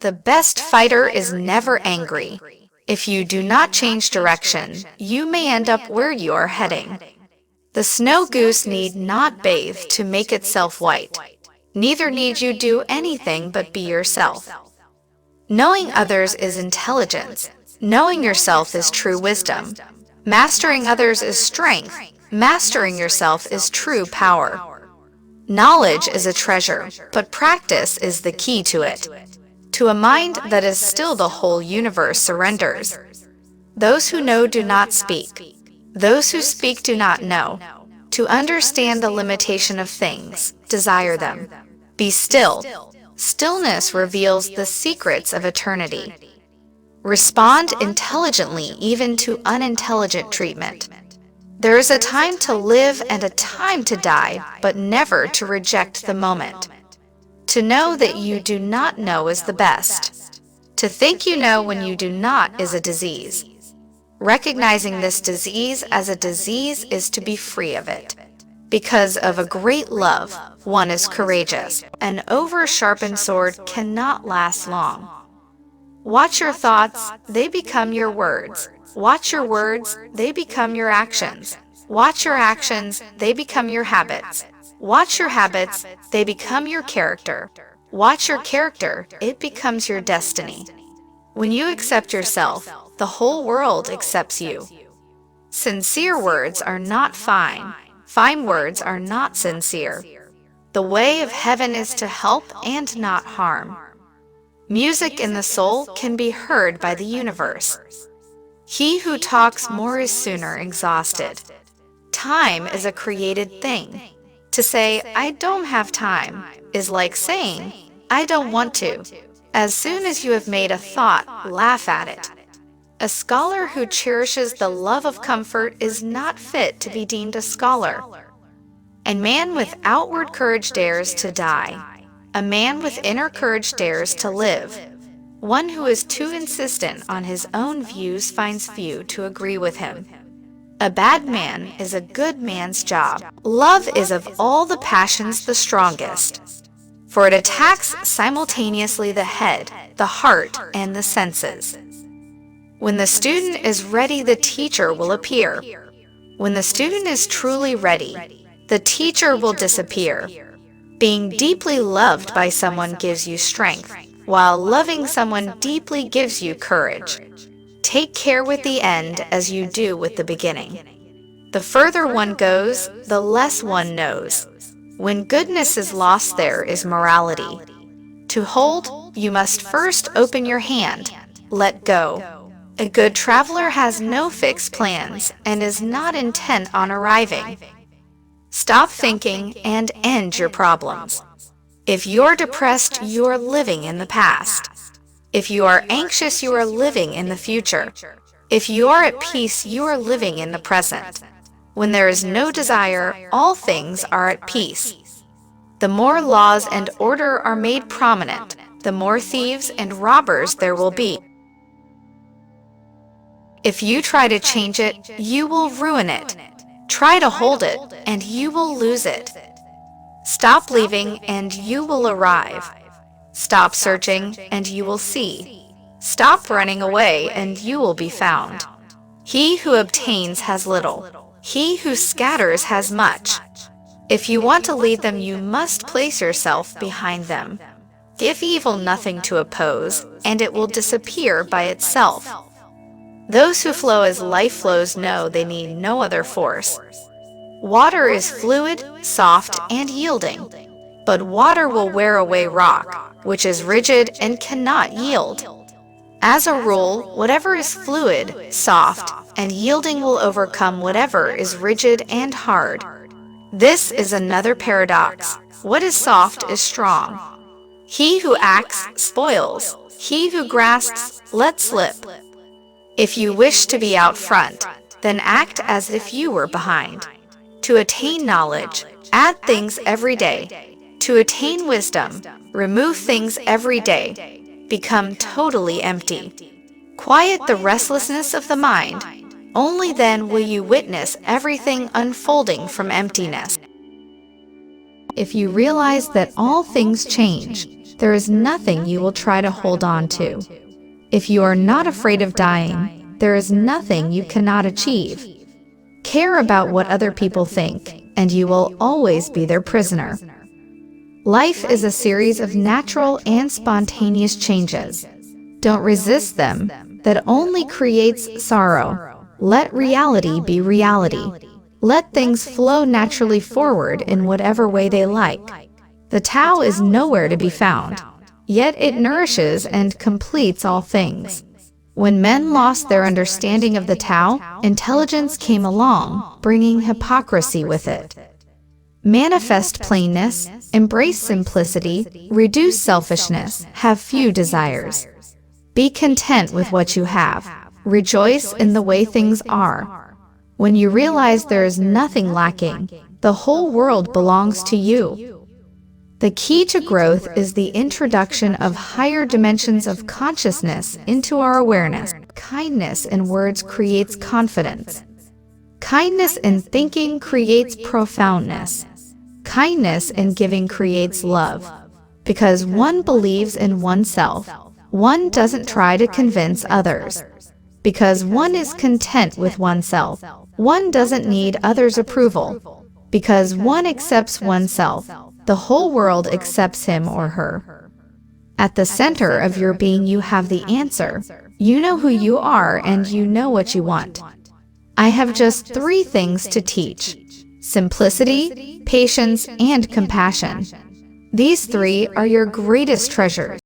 The best fighter is never angry. If you do not change direction, you may end up where you are heading. The snow goose need not bathe to make itself white. Neither need you do anything but be yourself. Knowing others is intelligence. Knowing yourself is true wisdom. Mastering others is strength. Mastering yourself is true power. Knowledge is a treasure, but practice is the key to it. To a mind that is still, the whole universe surrenders. Those who know do not speak. Those who speak do not know. To understand the limitation of things, desire them. Be still. Stillness reveals the secrets of eternity. Respond intelligently even to unintelligent treatment. There is a time to live and a time to die, but never to reject the moment. To know that you do not know is the best. To think you know when you do not is a disease. Recognizing this disease as a disease is to be free of it. Because of a great love, one is courageous. An over-sharpened sword cannot last long. Watch your thoughts, they become your words. Watch your words, they become your actions. Watch your actions, they become your habits. Watch your habits, they become your character. Watch your character, it becomes your destiny. When you accept yourself, the whole world accepts you. Sincere words are not fine. Fine words are not sincere. The way of heaven is to help and not harm. Music in the soul can be heard by the universe. He who talks more is sooner exhausted. Time is a created thing. To say, I don't have time, is like saying, I don't want to. As soon as you have made a thought, laugh at it. A scholar who cherishes the love of comfort is not fit to be deemed a scholar. A man with outward courage dares to die. A man with inner courage dares to live. One who is too insistent on his own views finds few to agree with him. A bad man is a good man's job. Love is of all the passions the strongest, for it attacks simultaneously the head, the heart, and the senses. When the student is ready, the teacher will appear. When the student is truly ready, the teacher will disappear. Being deeply loved by someone gives you strength, while loving someone deeply gives you courage. Take care with the end as you do with the beginning. The further one goes, the less one knows. When goodness is lost, there is morality. To hold, you must first open your hand. Let go. A good traveler has no fixed plans and is not intent on arriving. Stop thinking and end your problems. If you're depressed, you're living in the past. If you are anxious, you are living in the future. If you are at peace, you are living in the present. When there is no desire, all things are at peace. The more laws and order are made prominent, the more thieves and robbers there will be. If you try to change it, you will ruin it. Try to hold it, and you will lose it. Stop leaving, and you will arrive. Stop searching, and you will see. Stop running away, and you will be found. He who obtains has little. He who scatters has much. If you want to lead them, you must place yourself behind them. Give evil nothing to oppose, and it will disappear by itself. Those who flow as life flows know they need no other force. Water is fluid, soft, and yielding. But water will wear away rock, which is rigid and cannot yield. As a rule, whatever is fluid, soft, and yielding will overcome whatever is rigid and hard. This is another paradox. What is soft is strong. He who acts spoils. He who grasps lets slip. If you wish to be out front, then act as if you were behind. To attain knowledge, add things every day. To attain wisdom, remove things every day. Become totally empty. Quiet the restlessness of the mind. Only then will you witness everything unfolding from emptiness. If you realize that all things change, there is nothing you will try to hold on to. If you are not afraid of dying, there is nothing you cannot achieve. Care about what other people think, and you will always be their prisoner. Life is a series of natural and spontaneous changes. Don't resist them. That only creates sorrow. Let reality be reality. Let things flow naturally forward in whatever way they like. The Tao is nowhere to be found, yet it nourishes and completes all things. When men lost their understanding of the Tao, intelligence came along, bringing hypocrisy with it. Manifest plainness, embrace simplicity, reduce selfishness, have few desires. Be content with what you have. Rejoice in the way things are. When you realize there is nothing lacking, the whole world belongs to you. The key to growth is the introduction of higher dimensions of consciousness into our awareness. Kindness in words creates confidence. Kindness in thinking creates profoundness. Kindness in giving creates love. Because one believes in oneself, one doesn't try to convince others. Because one is content with oneself, one doesn't need others' approval. Because one accepts oneself, the whole world accepts him or her. At the center of your being you have the answer. You know who you are and you know what you want. I have just 3 things to teach: simplicity, patience, and compassion. These 3 are your greatest treasures.